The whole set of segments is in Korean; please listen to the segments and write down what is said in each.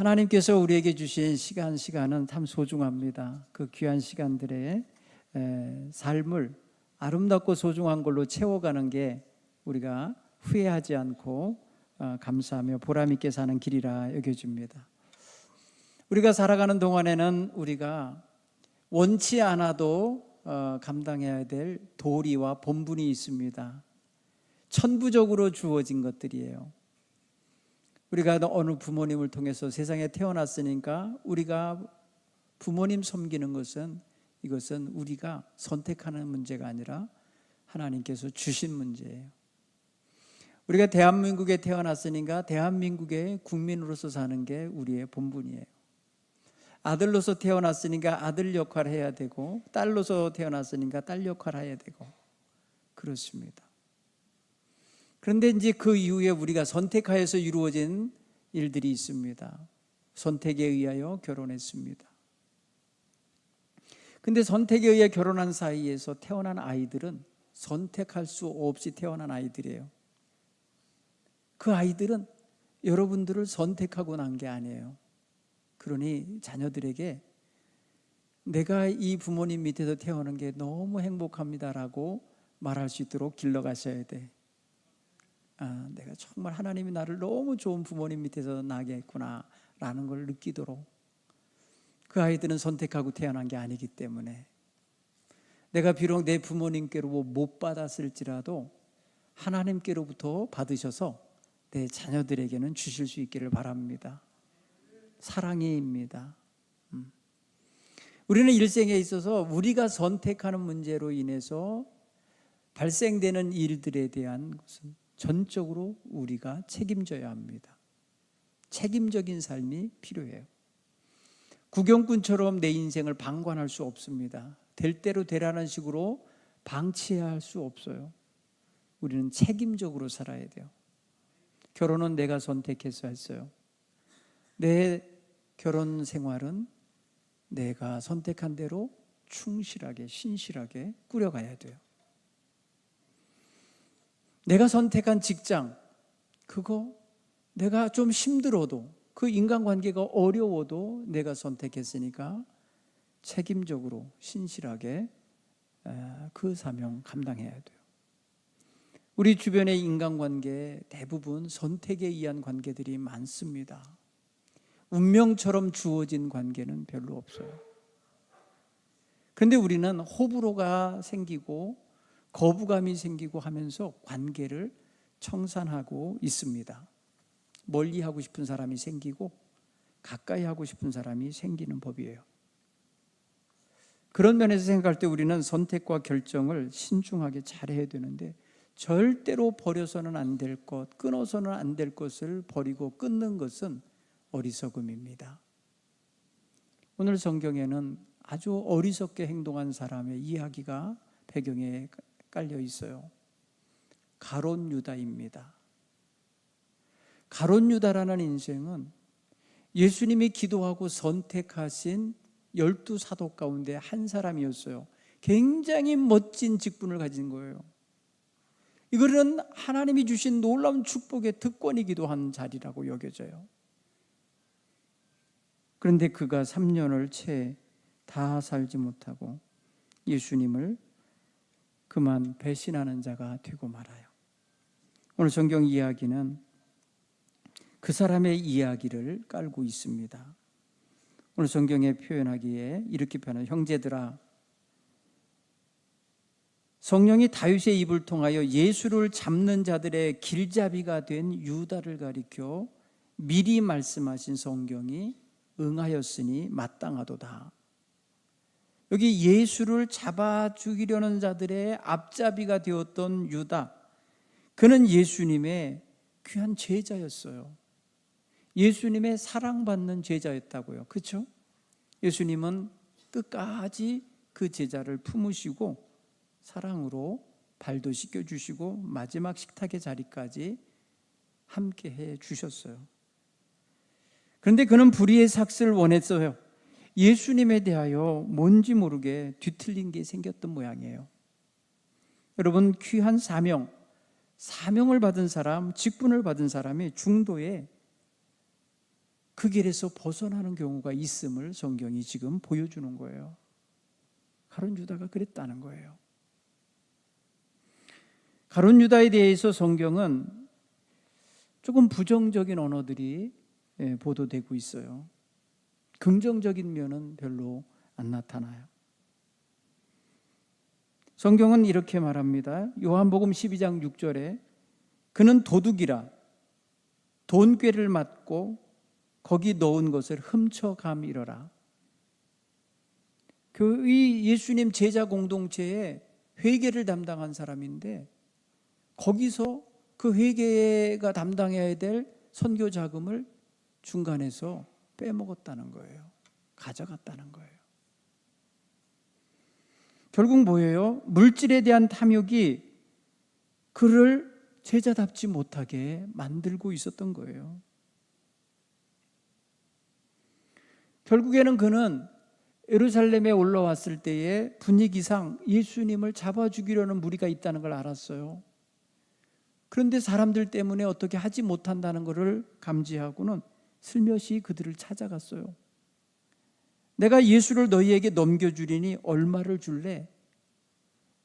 하나님께서 우리에게 주신 시간은 참 소중합니다. 그 귀한 시간들의 삶을 아름답고 소중한 걸로 채워가는 게 우리가 후회하지 않고 감사하며 보람 있게 사는 길이라 여겨집니다. 우리가 살아가는 동안에는 우리가 원치 않아도 감당해야 될 도리와 본분이 있습니다. 천부적으로 주어진 것들이에요. 우리가 어느 부모님을 통해서 세상에 태어났으니까 우리가 부모님 섬기는 것은 이것은 우리가 선택하는 문제가 아니라 하나님께서 주신 문제예요. 우리가 대한민국에 태어났으니까 대한민국의 국민으로서 사는 게 우리의 본분이에요. 아들로서 태어났으니까 아들 역할을 해야 되고, 딸로서 태어났으니까 딸 역할을 해야 되고, 그렇습니다. 그런데 이제 그 이후에 우리가 선택하여서 이루어진 일들이 있습니다. 선택에 의하여 결혼했습니다. 근데 선택에 의해 결혼한 사이에서 태어난 아이들은 선택할 수 없이 태어난 아이들이에요. 그 아이들은 여러분들을 선택하고 난 게 아니에요. 그러니 자녀들에게 내가 이 부모님 밑에서 태어난 게 너무 행복합니다라고 말할 수 있도록 길러가셔야 돼. 내가 정말 하나님이 나를 너무 좋은 부모님 밑에서 나게 했구나 라는 걸 느끼도록. 그 아이들은 선택하고 태어난 게 아니기 때문에 내가 비록 내 부모님께로 못 받았을지라도 하나님께로부터 받으셔서 내 자녀들에게는 주실 수 있기를 바랍니다. 사랑입니다. 우리는 일생에 있어서 우리가 선택하는 문제로 인해서 발생되는 일들에 대한 것은 전적으로 우리가 책임져야 합니다. 책임적인 삶이 필요해요. 구경꾼처럼 내 인생을 방관할 수 없습니다. 될 대로 되라는 식으로 방치해야 할 수 없어요. 우리는 책임적으로 살아야 돼요. 결혼은 내가 선택해서 했어요. 내 결혼 생활은 내가 선택한 대로 충실하게 신실하게 꾸려가야 돼요. 내가 선택한 직장, 그거 내가 좀 힘들어도, 그 인간관계가 어려워도 내가 선택했으니까 책임적으로 신실하게 그 사명 감당해야 돼요. 우리 주변의 인간관계 대부분 선택에 의한 관계들이 많습니다. 운명처럼 주어진 관계는 별로 없어요. 그런데 우리는 호불호가 생기고 거부감이 생기고 하면서 관계를 청산하고 있습니다. 멀리 하고 싶은 사람이 생기고 가까이 하고 싶은 사람이 생기는 법이에요. 그런 면에서 생각할 때 우리는 선택과 결정을 신중하게 잘해야 되는데 절대로 버려서는 안 될 것, 끊어서는 안 될 것을 버리고 끊는 것은 어리석음입니다. 오늘 성경에는 아주 어리석게 행동한 사람의 이야기가 배경에 깔려 있어요. 가룟 유다입니다. 가룟 유다라는 인생은 예수님이 기도하고 선택하신 12사도 가운데 한 사람이었어요. 굉장히 멋진 직분을 가진 거예요. 이거는 하나님이 주신 놀라운 축복의 특권이기도 한 자리라고 여겨져요. 그런데 그가 3년을 채 다 살지 못하고 예수님을 그만 배신하는 자가 되고 말아요. 오늘 성경 이야기는 그 사람의 이야기를 깔고 있습니다. 오늘 성경에 표현하기에 이렇게 표현해요. 형제들아, 성령이 다윗의 입을 통하여 예수를 잡는 자들의 길잡이가 된 유다를 가리켜 미리 말씀하신 성경이 응하였으니 마땅하도다. 여기 예수를 잡아 죽이려는 자들의 앞잡이가 되었던 유다, 그는 예수님의 귀한 제자였어요. 예수님의 사랑받는 제자였다고요. 그렇죠? 예수님은 끝까지 그 제자를 품으시고 사랑으로 발도 씻겨주시고 마지막 식탁의 자리까지 함께 해 주셨어요. 그런데 그는 불의의 삭슬을 원했어요. 예수님에 대하여 뭔지 모르게 뒤틀린 게 생겼던 모양이에요. 여러분, 귀한 사명을 받은 사람, 직분을 받은 사람이 중도에 그 길에서 벗어나는 경우가 있음을 성경이 지금 보여주는 거예요. 가룟 유다가 그랬다는 거예요. 가룟 유다에 대해서 성경은 조금 부정적인 언어들이 보도되고 있어요. 긍정적인 면은 별로 안 나타나요. 성경은 이렇게 말합니다. 요한복음 12장 6절에 그는 도둑이라 돈꾀를 맞고 거기 넣은 것을 훔쳐감이러라. 이 예수님 제자 공동체에 회계를 담당한 사람인데 거기서 그 회계가 담당해야 될 선교 자금을 중간에서 빼먹었다는 거예요. 가져갔다는 거예요. 결국 뭐예요? 물질에 대한 탐욕이 그를 제자답지 못하게 만들고 있었던 거예요. 결국에는 그는 예루살렘에 올라왔을 때의 분위기상 예수님을 잡아 죽이려는 무리가 있다는 걸 알았어요. 그런데 사람들 때문에 어떻게 하지 못한다는 것을 감지하고는 슬며시 그들을 찾아갔어요. 내가 예수를 너희에게 넘겨주리니 얼마를 줄래?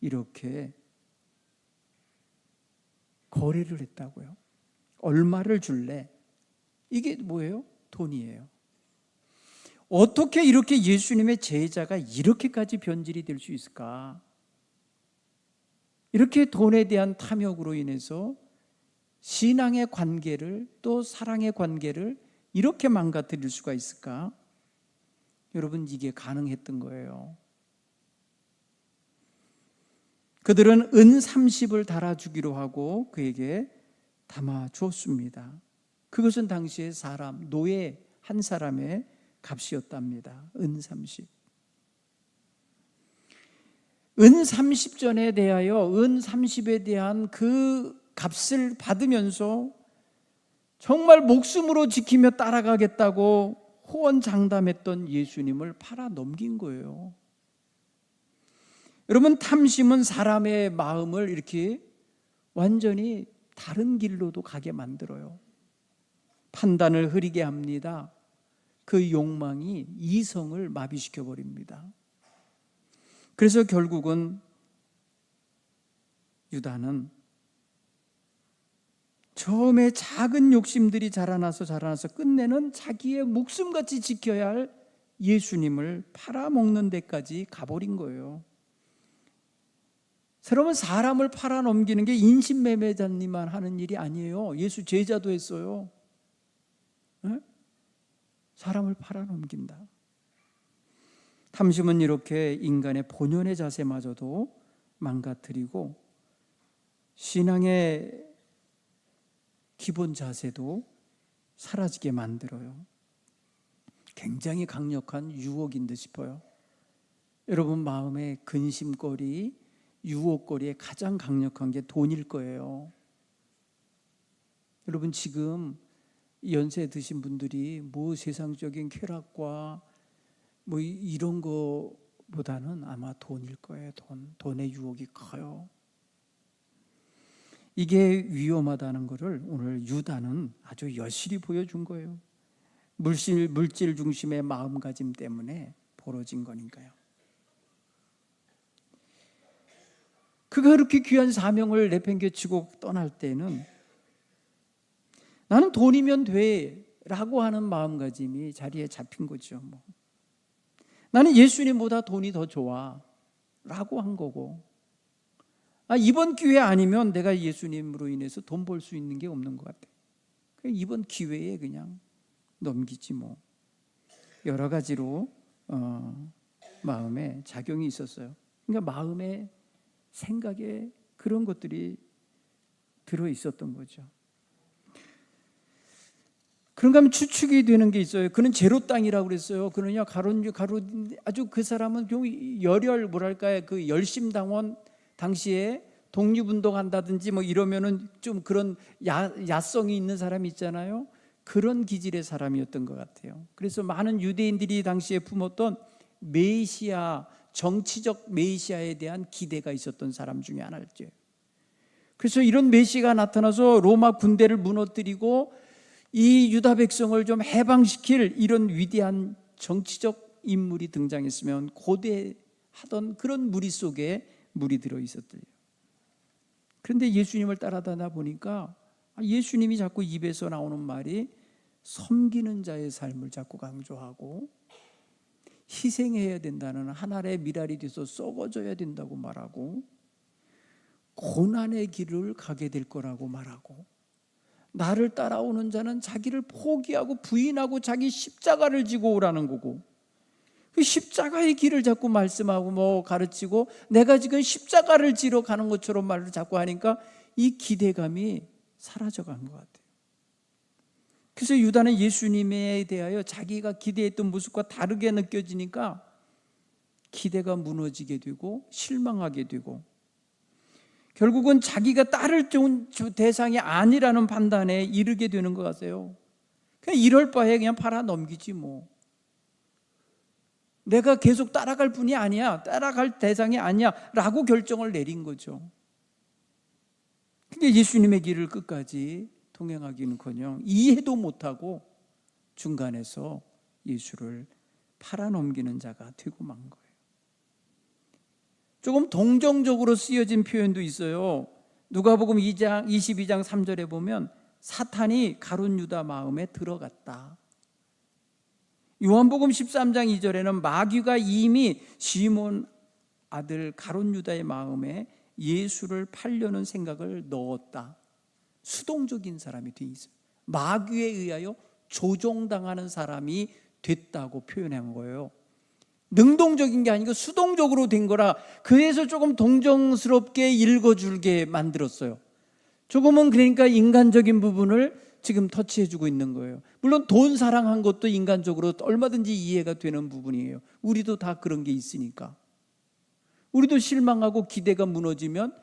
이렇게 거래를 했다고요. 얼마를 줄래? 이게 뭐예요? 돈이에요. 어떻게 이렇게 예수님의 제자가 이렇게까지 변질이 될 수 있을까? 이렇게 돈에 대한 탐욕으로 인해서 신앙의 관계를 또 사랑의 관계를 이렇게 망가뜨릴 수가 있을까? 여러분, 이게 가능했던 거예요. 그들은 은 30을 달아주기로 하고 그에게 담아 주었습니다. 그것은 당시에 사람, 노예 한 사람의 값이었답니다. 은 30. 은 30전에 대하여 은 30에 대한 그 값을 받으면서 정말 목숨으로 지키며 따라가겠다고 호언장담했던 예수님을 팔아 넘긴 거예요. 여러분, 탐심은 사람의 마음을 이렇게 완전히 다른 길로도 가게 만들어요. 판단을 흐리게 합니다. 그 욕망이 이성을 마비시켜 버립니다. 그래서 결국은 유다는 처음에 작은 욕심들이 자라나서 끝내는 자기의 목숨같이 지켜야 할 예수님을 팔아먹는 데까지 가버린 거예요. 여러분, 사람을 팔아넘기는 게 인신매매자님만 하는 일이 아니에요. 예수 제자도 했어요. 네? 사람을 팔아넘긴다. 탐심은 이렇게 인간의 본연의 자세마저도 망가뜨리고 신앙의 기본 자세도 사라지게 만들어요. 굉장히 강력한 유혹인 듯 싶어요. 여러분 마음의 근심거리, 유혹거리에 가장 강력한 게 돈일 거예요. 여러분 지금 연세 드신 분들이 뭐 세상적인 쾌락과 뭐 이런 거보다는 아마 돈일 거예요. 돈의 유혹이 커요. 이게 위험하다는 것을 오늘 유다는 아주 여실히 보여준 거예요. 물질 중심의 마음가짐 때문에 벌어진 거니까요. 그가 그렇게 귀한 사명을 내팽개치고 떠날 때는 나는 돈이면 돼 라고 하는 마음가짐이 자리에 잡힌 거죠. 나는 예수님보다 돈이 더 좋아 라고 한 거고, 이번 기회 아니면 내가 예수님으로 인해서 돈 벌 수 있는 게 없는 것 같아. 이번 기회에 그냥 넘기지 뭐. 여러 가지로 마음에 작용이 있었어요. 그러니까 마음에 생각에 그런 것들이 들어 있었던 거죠. 그런가 하면 추측이 되는 게 있어요. 그는 제로 땅이라고 그랬어요. 그러냐 가룟 아주 그 사람은 그 열심당원 당시에 독립운동한다든지 뭐 이러면은 좀 그런 야성이 있는 사람이 있잖아요. 그런 기질의 사람이었던 것 같아요. 그래서 많은 유대인들이 당시에 품었던 메시아, 정치적 메시아에 대한 기대가 있었던 사람 중에 하나였죠. 그래서 이런 메시아가 나타나서 로마 군대를 무너뜨리고 이 유다 백성을 좀 해방시킬 이런 위대한 정치적 인물이 등장했으면 고대하던 그런 무리 속에 물이 들어 있었대요. 그런데 예수님을 따라다니다 보니까 예수님이 자꾸 입에서 나오는 말이 섬기는 자의 삶을 자꾸 강조하고 희생해야 된다는 하늘의 미랄이 돼서 썩어져야 된다고 말하고 고난의 길을 가게 될 거라고 말하고 나를 따라오는 자는 자기를 포기하고 부인하고 자기 십자가를 지고 오라는 거고 그 십자가의 길을 자꾸 말씀하고 가르치고 내가 지금 십자가를 지러 가는 것처럼 말을 자꾸 하니까 이 기대감이 사라져간 것 같아요. 그래서 유다는 예수님에 대하여 자기가 기대했던 모습과 다르게 느껴지니까 기대가 무너지게 되고 실망하게 되고 결국은 자기가 따를 대상이 아니라는 판단에 이르게 되는 것 같아요. 그냥 이럴 바에 그냥 팔아 넘기지 뭐. 내가 계속 따라갈 분이 아니야, 따라갈 대상이 아니야 라고 결정을 내린 거죠. 근데 예수님의 길을 끝까지 동행하기는커녕 이해도 못하고 중간에서 예수를 팔아넘기는 자가 되고 만 거예요. 조금 동정적으로 쓰여진 표현도 있어요. 누가복음 22장 3절에 보면 사탄이 가룟 유다 마음에 들어갔다. 요한복음 13장 2절에는 마귀가 이미 시몬 아들 가룟 유다의 마음에 예수를 팔려는 생각을 넣었다. 수동적인 사람이 돼 있어요. 마귀에 의하여 조종당하는 사람이 됐다고 표현한 거예요. 능동적인 게 아니고 수동적으로 된 거라 그래서 조금 동정스럽게 읽어줄게 만들었어요. 조금은 그러니까 인간적인 부분을 지금 터치해주고 있는 거예요. 물론 돈 사랑한 것도 인간적으로 얼마든지 이해가 되는 부분이에요. 우리도 다 그런 게 있으니까. 우리도 실망하고 기대가 무너지면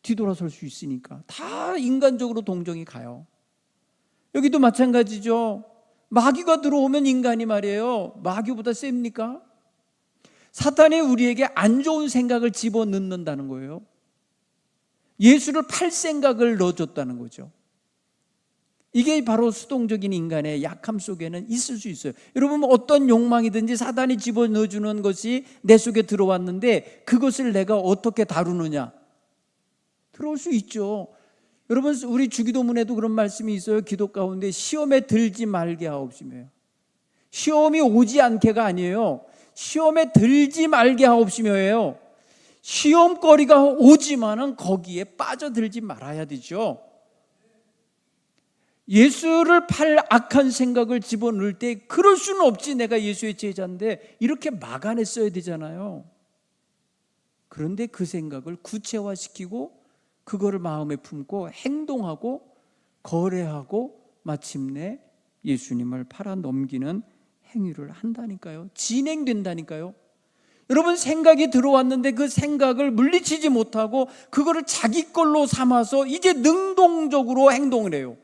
뒤돌아설 수 있으니까 다 인간적으로 동정이 가요. 여기도 마찬가지죠. 마귀가 들어오면 인간이 말이에요. 마귀보다 셉니까? 사탄이 우리에게 안 좋은 생각을 집어넣는다는 거예요. 예수를 팔 생각을 넣어줬다는 거죠. 이게 바로 수동적인 인간의 약함 속에는 있을 수 있어요. 여러분 어떤 욕망이든지 사탄이 집어넣어주는 것이 내 속에 들어왔는데 그것을 내가 어떻게 다루느냐. 들어올 수 있죠. 여러분 우리 주기도문에도 그런 말씀이 있어요. 기도 가운데 시험에 들지 말게 하옵시며요. 시험이 오지 않게가 아니에요. 시험에 들지 말게 하옵시며예요. 시험거리가 오지만은 거기에 빠져들지 말아야 되죠. 예수를 팔 악한 생각을 집어넣을 때 그럴 수는 없지, 내가 예수의 제자인데 이렇게 막아냈어야 되잖아요. 그런데 그 생각을 구체화시키고 그거를 마음에 품고 행동하고 거래하고 마침내 예수님을 팔아 넘기는 행위를 한다니까요. 진행된다니까요. 여러분 생각이 들어왔는데 그 생각을 물리치지 못하고 그거를 자기 걸로 삼아서 이제 능동적으로 행동을 해요.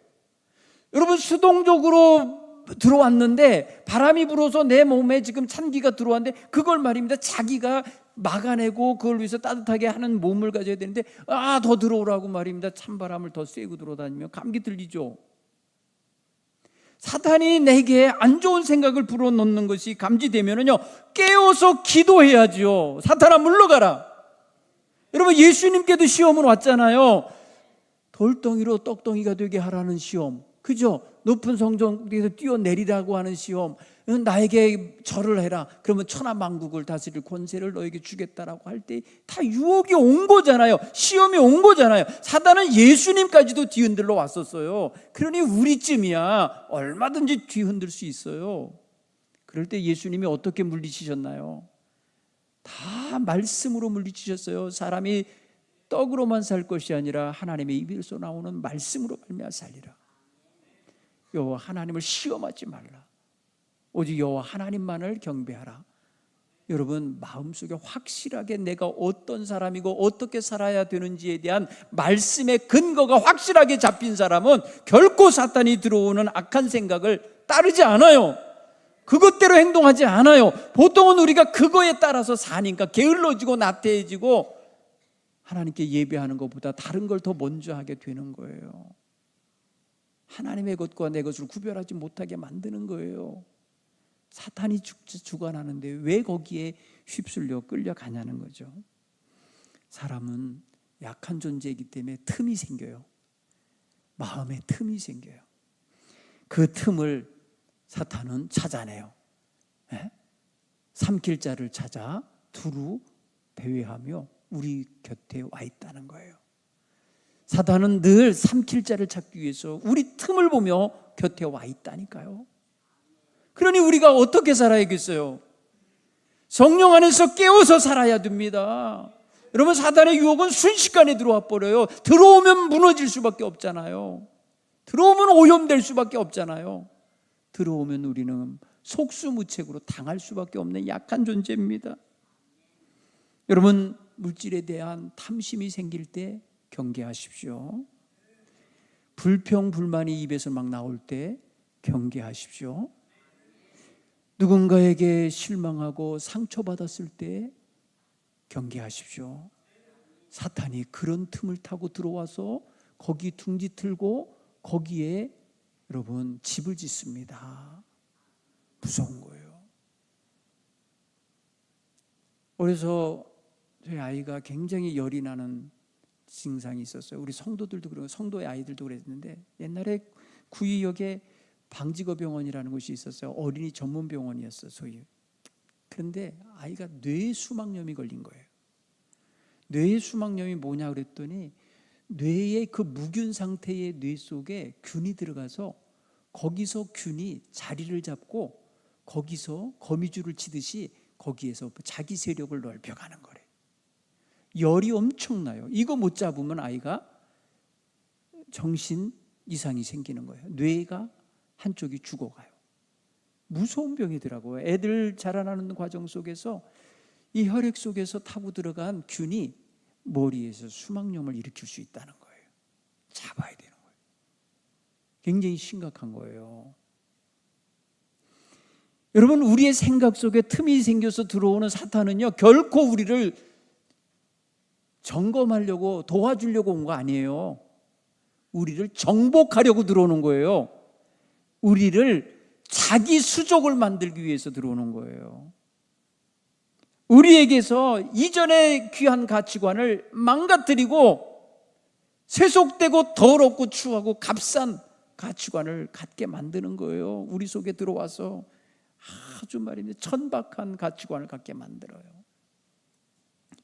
여러분 수동적으로 들어왔는데 바람이 불어서 내 몸에 지금 찬기가 들어왔는데 그걸 말입니다. 자기가 막아내고 그걸 위해서 따뜻하게 하는 몸을 가져야 되는데 더 들어오라고 말입니다. 찬바람을 더 쐬고 들어다니면 감기 들리죠. 사탄이 내게 안 좋은 생각을 불어넣는 것이 감지되면은요 깨워서 기도해야지요. 사탄아 물러가라. 여러분 예수님께도 시험은 왔잖아요. 돌덩이로 떡덩이가 되게 하라는 시험, 그죠? 높은 성전에서 뛰어내리라고 하는 시험, 나에게 절을 해라. 그러면 천하만국을 다스릴 권세를 너에게 주겠다라고 할 때 다 유혹이 온 거잖아요. 시험이 온 거잖아요. 사단은 예수님까지도 뒤흔들러 왔었어요. 그러니 우리쯤이야 얼마든지 뒤흔들 수 있어요. 그럴 때 예수님이 어떻게 물리치셨나요? 다 말씀으로 물리치셨어요. 사람이 떡으로만 살 것이 아니라 하나님의 입에서 나오는 말씀으로 말미암아 살리라. 여호와 하나님을 시험하지 말라. 오직 여호와 하나님만을 경배하라. 여러분 마음속에 확실하게 내가 어떤 사람이고 어떻게 살아야 되는지에 대한 말씀의 근거가 확실하게 잡힌 사람은 결코 사탄이 들어오는 악한 생각을 따르지 않아요. 그것대로 행동하지 않아요. 보통은 우리가 그거에 따라서 사니까 게을러지고 나태해지고 하나님께 예배하는 것보다 다른 걸 더 먼저 하게 되는 거예요. 하나님의 것과 내 것을 구별하지 못하게 만드는 거예요. 사탄이 주관하는데 왜 거기에 휩쓸려 끌려가냐는 거죠. 사람은 약한 존재이기 때문에 틈이 생겨요. 마음에 틈이 생겨요. 그 틈을 사탄은 찾아내요. 삼킬 자를 찾아 두루 배회하며 우리 곁에 와 있다는 거예요. 사탄은 늘 삼킬 자를 찾기 위해서 우리 틈을 보며 곁에 와 있다니까요. 그러니 우리가 어떻게 살아야겠어요? 성령 안에서 깨워서 살아야 됩니다. 여러분, 사탄의 유혹은 순식간에 들어와 버려요. 들어오면 무너질 수밖에 없잖아요. 들어오면 오염될 수밖에 없잖아요. 들어오면 우리는 속수무책으로 당할 수밖에 없는 약한 존재입니다. 여러분, 물질에 대한 탐심이 생길 때 경계하십시오. 불평, 불만이 입에서 막 나올 때 경계하십시오. 누군가에게 실망하고 상처받았을 때 경계하십시오. 사탄이 그런 틈을 타고 들어와서 거기 둥지 틀고 거기에 여러분 집을 짓습니다. 무서운 거예요. 그래서 저희 아이가 굉장히 열이 나는 증상이 있었어요. 우리 성도들도 그러고 성도의 아이들도 그랬는데, 옛날에 구의역에 방직어병원이라는 곳이 있었어요. 어린이 전문 병원이었어요, 소위. 그런데 아이가 뇌 수막염이 걸린 거예요. 뇌 수막염이 뭐냐 그랬더니 뇌의 그 무균 상태의 뇌 속에 균이 들어가서 거기서 균이 자리를 잡고 거기서 거미줄을 치듯이 거기에서 자기 세력을 넓혀가는 거래요. 열이 엄청나요. 이거 못 잡으면 아이가 정신 이상이 생기는 거예요. 뇌가 한쪽이 죽어가요. 무서운 병이더라고요. 애들 자라나는 과정 속에서 이 혈액 속에서 타고 들어간 균이 머리에서 수막염을 일으킬 수 있다는 거예요. 잡아야 되는 거예요. 굉장히 심각한 거예요. 여러분, 우리의 생각 속에 틈이 생겨서 들어오는 사탄은요, 결코 우리를 점검하려고 도와주려고 온 거 아니에요. 우리를 정복하려고 들어오는 거예요. 우리를 자기 수족을 만들기 위해서 들어오는 거예요. 우리에게서 이전의 귀한 가치관을 망가뜨리고 세속되고 더럽고 추하고 값싼 가치관을 갖게 만드는 거예요. 우리 속에 들어와서 아주 말입니다. 천박한 가치관을 갖게 만들어요.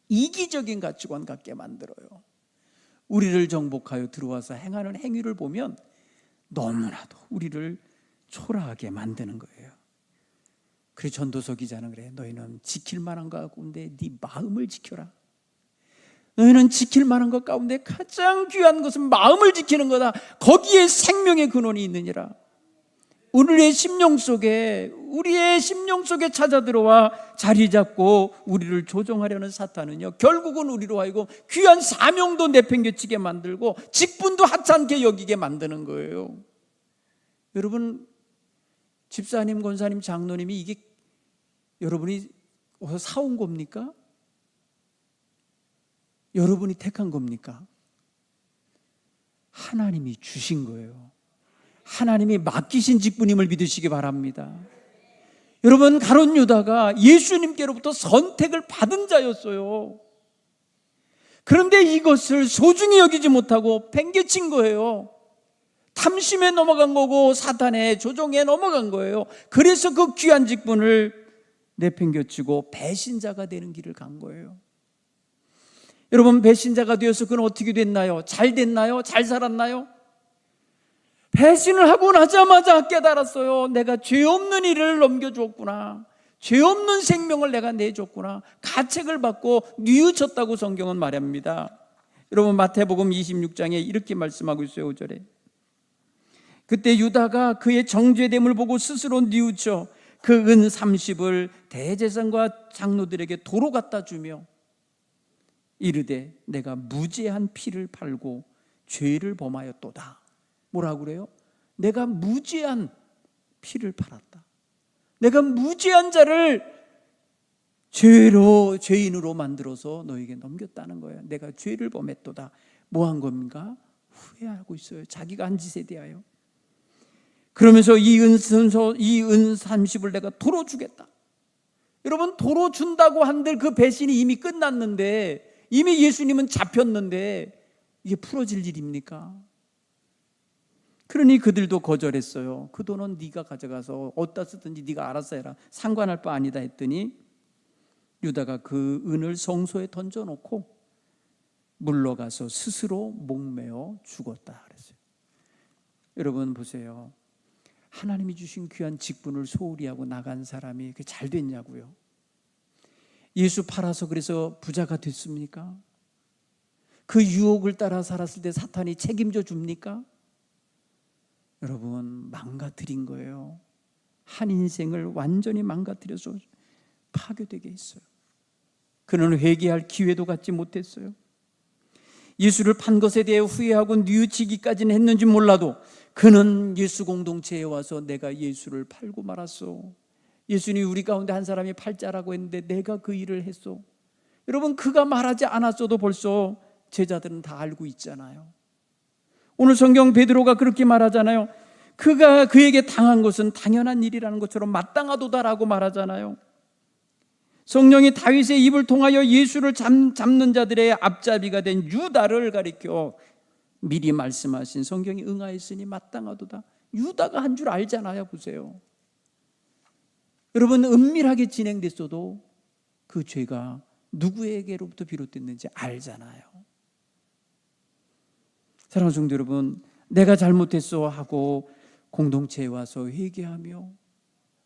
이기적인 가치관 갖게 만들어요. 우리를 정복하여 들어와서 행하는 행위를 보면 너무나도 우리를 초라하게 만드는 거예요. 그래서 전도서 기자는 그래. 너희는 지킬 만한 것 가운데 네 마음을 지켜라. 너희는 지킬 만한 것 가운데 가장 귀한 것은 마음을 지키는 거다. 거기에 생명의 근원이 있느니라. 우리의 심령 속에 찾아 들어와 자리 잡고 우리를 조종하려는 사탄은요, 결국은 우리로 하여금 귀한 사명도 내팽개치게 만들고 직분도 하찮게 여기게 만드는 거예요. 여러분, 집사님, 권사님, 장로님이 이게 여러분이 어디서 사온 겁니까? 여러분이 택한 겁니까? 하나님이 주신 거예요. 하나님이 맡기신 직분임을 믿으시기 바랍니다. 여러분, 가룟 유다가 예수님께로부터 선택을 받은 자였어요. 그런데 이것을 소중히 여기지 못하고 팽개친 거예요. 탐심에 넘어간 거고 사탄의 조종에 넘어간 거예요. 그래서 그 귀한 직분을 내팽개치고 배신자가 되는 길을 간 거예요. 여러분, 배신자가 되어서 그는 어떻게 됐나요? 잘 됐나요? 잘 살았나요? 배신을 하고 나자마자 깨달았어요. 내가 죄 없는 일을 넘겨줬구나. 죄 없는 생명을 내가 내줬구나. 가책을 받고 뉘우쳤다고 성경은 말합니다. 여러분, 마태복음 26장에 이렇게 말씀하고 있어요. 5절에 그때 유다가 그의 정죄됨을 보고 스스로 뉘우쳐 그 은 30을 대제사장과 장로들에게 도로 갖다 주며 이르되 내가 무죄한 피를 팔고 죄를 범하였도다. 뭐라고 그래요? 내가 무죄한 피를 팔았다. 내가 무죄한 자를 죄인으로 만들어서 너에게 넘겼다는 거예요. 내가 죄를 범했도다. 뭐 한 겁니까? 후회하고 있어요. 자기가 한 짓에 대하여. 그러면서 이 은 30을 내가 도로 주겠다. 여러분, 도로 준다고 한들 그 배신이 이미 끝났는데, 이미 예수님은 잡혔는데 이게 풀어질 일입니까? 그러니 그들도 거절했어요. 그 돈은 네가 가져가서 어디다 쓰든지 네가 알아서 해라, 상관할 바 아니다 했더니 유다가 그 은을 성소에 던져놓고 물러가서 스스로 목매어 죽었다 그랬어요. 여러분 보세요. 하나님이 주신 귀한 직분을 소홀히 하고 나간 사람이 그게 잘 됐냐고요? 예수 팔아서 그래서 부자가 됐습니까? 그 유혹을 따라 살았을 때 사탄이 책임져 줍니까? 여러분, 망가뜨린 거예요. 한 인생을 완전히 망가뜨려서 파괴되게 했어요. 그는 회개할 기회도 갖지 못했어요. 예수를 판 것에 대해 후회하고 뉘우치기까지는 했는지 몰라도 그는 예수 공동체에 와서 내가 예수를 팔고 말았어. 예수님이 우리 가운데 한 사람이 팔자라고 했는데 내가 그 일을 했어. 여러분, 그가 말하지 않았어도 벌써 제자들은 다 알고 있잖아요. 오늘 성경 베드로가 그렇게 말하잖아요. 그가 그에게 당한 것은 당연한 일이라는 것처럼 마땅하도다라고 말하잖아요. 성령이 다윗의 입을 통하여 예수를 잡는 자들의 앞잡이가 된 유다를 가리켜 미리 말씀하신 성경이 응하였으니 마땅하도다. 유다가 한 줄 알잖아요. 보세요. 여러분, 은밀하게 진행됐어도 그 죄가 누구에게로부터 비롯됐는지 알잖아요. 사랑하는 성도 여러분, 내가 잘못했어 하고 공동체에 와서 회개하며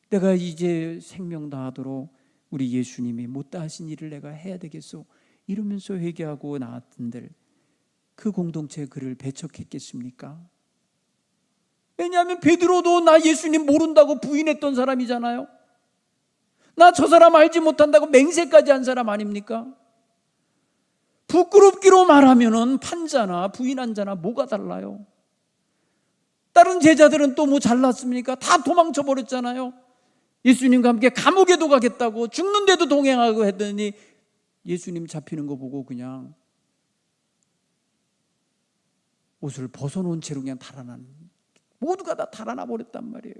내가 이제 생명 다하도록 우리 예수님이 못다 하신 일을 내가 해야 되겠소, 이러면서 회개하고 나왔던들 그 공동체에 그를 배척했겠습니까? 왜냐하면 베드로도 나 예수님 모른다고 부인했던 사람이잖아요. 나 저 사람 알지 못한다고 맹세까지 한 사람 아닙니까? 부끄럽기로 말하면은 판자나 부인한 자나 뭐가 달라요? 다른 제자들은 또 뭐 잘났습니까? 다 도망쳐 버렸잖아요. 예수님과 함께 감옥에도 가겠다고 죽는데도 동행하고 했더니 예수님 잡히는 거 보고 그냥 옷을 벗어놓은 채로 그냥 달아난, 모두가 다 달아나 버렸단 말이에요.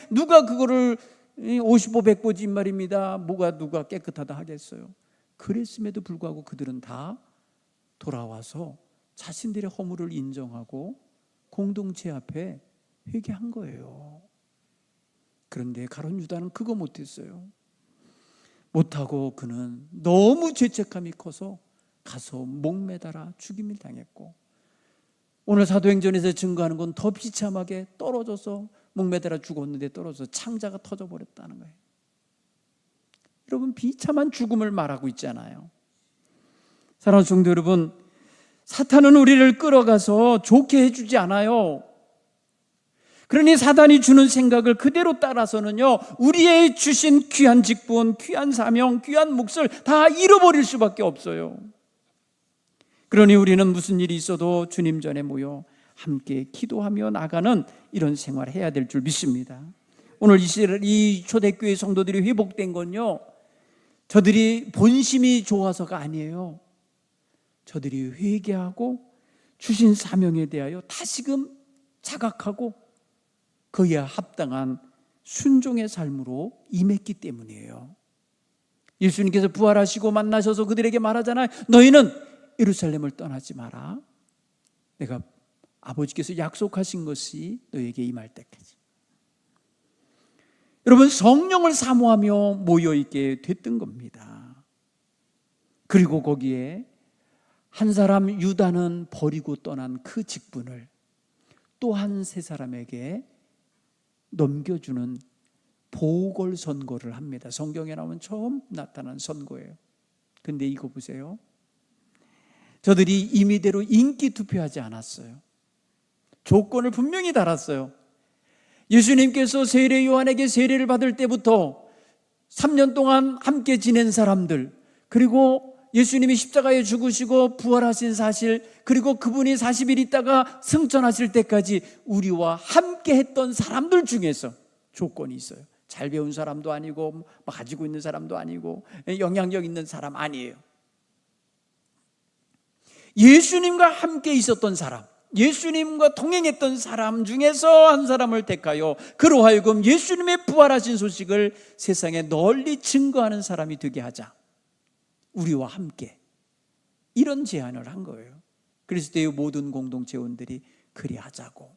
누가 그거를 50보 100보지 말입니다. 누가 깨끗하다 하겠어요? 그랬음에도 불구하고 그들은 다 돌아와서 자신들의 허물을 인정하고 공동체 앞에 회개한 거예요. 그런데 가룟 유다는 그거 못했어요. 못하고 그는 너무 죄책감이 커서 가서 목매달아 죽임을 당했고, 오늘 사도행전에서 증거하는 건 더 비참하게 떨어져서 목매달아 죽었는데 떨어져서 창자가 터져버렸다는 거예요. 여러분, 비참한 죽음을 말하고 있잖아요. 사랑하는 성도 여러분, 사탄은 우리를 끌어가서 좋게 해주지 않아요. 그러니 사단이 주는 생각을 그대로 따라서는요, 우리의 주신 귀한 직분, 귀한 사명, 귀한 몫을 다 잃어버릴 수밖에 없어요. 그러니 우리는 무슨 일이 있어도 주님 전에 모여 함께 기도하며 나가는 이런 생활을 해야 될 줄 믿습니다. 오늘 이 초대교회 성도들이 회복된 건요, 저들이 본심이 좋아서가 아니에요. 저들이 회개하고 주신 사명에 대하여 다시금 자각하고 그에 합당한 순종의 삶으로 임했기 때문이에요. 예수님께서 부활하시고 만나셔서 그들에게 말하잖아요. 너희는 예루살렘을 떠나지 마라. 내가 아버지께서 약속하신 것이 너에게 임할 때까지. 여러분, 성령을 사모하며 모여있게 됐던 겁니다. 그리고 거기에 한 사람 유다는 버리고 떠난 그 직분을 또 한 세 사람에게 넘겨주는 보궐선거를 합니다. 성경에 나오면 처음 나타난 선거예요. 근데 이거 보세요. 저들이 임의대로 인기 투표하지 않았어요. 조건을 분명히 달았어요. 예수님께서 세례 요한에게 세례를 받을 때부터 3년 동안 함께 지낸 사람들, 그리고 예수님이 십자가에 죽으시고 부활하신 사실, 그리고 그분이 40일 있다가 승천하실 때까지 우리와 함께 했던 사람들 중에서 조건이 있어요. 잘 배운 사람도 아니고 가지고 있는 사람도 아니고 영향력 있는 사람 아니에요. 예수님과 함께 있었던 사람, 예수님과 동행했던 사람 중에서 한 사람을 택하여 그로 하여금 예수님의 부활하신 소식을 세상에 널리 증거하는 사람이 되게 하자. 우리와 함께. 이런 제안을 한 거예요. 그리스도의 모든 공동체원들이 그리하자고.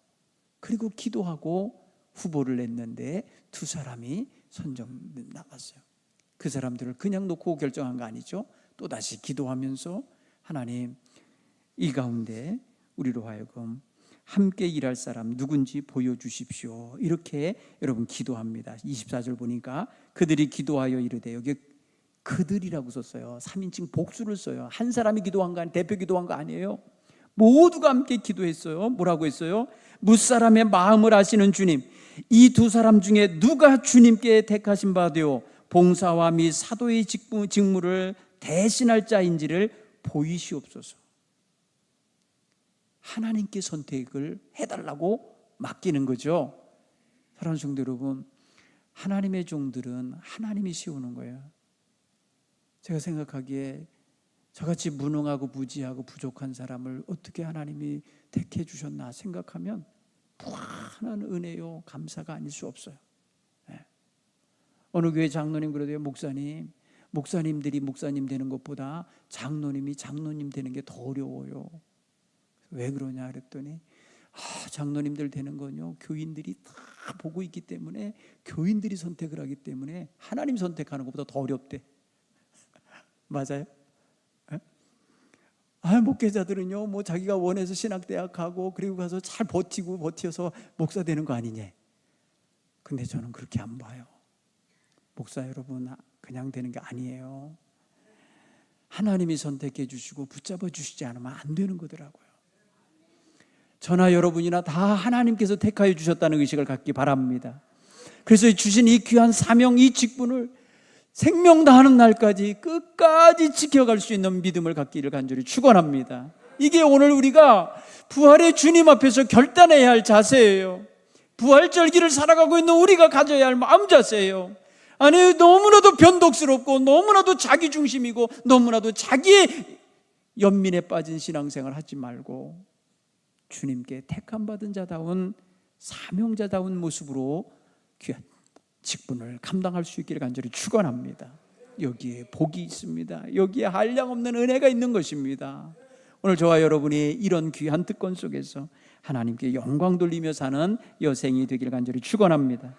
그리고 기도하고 후보를 냈는데 두 사람이 선정 나갔어요. 그 사람들을 그냥 놓고 결정한 거 아니죠. 또다시 기도하면서 하나님, 이 가운데 우리로 하여금 함께 일할 사람 누군지 보여주십시오. 이렇게 여러분 기도합니다. 24절 보니까 그들이 기도하여 이르되, 여기 그들이라고 썼어요. 3인칭 복수를 써요. 한 사람이 기도한 거 아니에요. 대표 기도한 거 아니에요. 모두가 함께 기도했어요. 뭐라고 했어요? 무사람의 마음을 아시는 주님, 이 두 사람 중에 누가 주님께 택하신 바 되어 봉사와 및 사도의 직무를 대신할 자인지를 보이시옵소서. 하나님께 선택을 해달라고 맡기는 거죠. 사랑하는 성도 여러분, 하나님의 종들은 하나님이 세우는 거예요. 제가 생각하기에 저같이 무능하고 무지하고 부족한 사람을 어떻게 하나님이 택해 주셨나 생각하면 무한한 은혜요 감사가 아닐 수 없어요. 네. 어느 교회 장로님 그러대요. 목사님들이 목사님 되는 것보다 장로님이 장로님 되는 게 더 어려워요. 왜 그러냐 그랬더니 장로님들 되는 건요, 교인들이 다 보고 있기 때문에, 교인들이 선택을 하기 때문에 하나님 선택하는 것보다 더 어렵대. 맞아요? 목회자들은요, 뭐 자기가 원해서 신학대학 가고 그리고 가서 잘 버텨서 목사 되는 거 아니냐. 근데 저는 그렇게 안 봐요. 목사 여러분, 그냥 되는 게 아니에요. 하나님이 선택해 주시고 붙잡아 주시지 않으면 안 되는 거더라고요. 저나 여러분이나 다 하나님께서 택하여 주셨다는 의식을 갖기 바랍니다. 그래서 주신 이 귀한 사명, 이 직분을 생명 다하는 날까지 끝까지 지켜갈 수 있는 믿음을 갖기를 간절히 축원합니다. 이게 오늘 우리가 부활의 주님 앞에서 결단해야 할 자세예요. 부활절기를 살아가고 있는 우리가 가져야 할 마음 자세예요. 아니, 너무나도 변덕스럽고 너무나도 자기중심이고 너무나도 자기의 연민에 빠진 신앙생활 하지 말고 주님께 택함받은 자다운 사명자다운 모습으로 귀한 직분을 감당할 수 있기를 간절히 축원합니다. 여기에 복이 있습니다. 여기에 한량없는 은혜가 있는 것입니다. 오늘 저와 여러분이 이런 귀한 특권 속에서 하나님께 영광 돌리며 사는 여생이 되기를 간절히 축원합니다.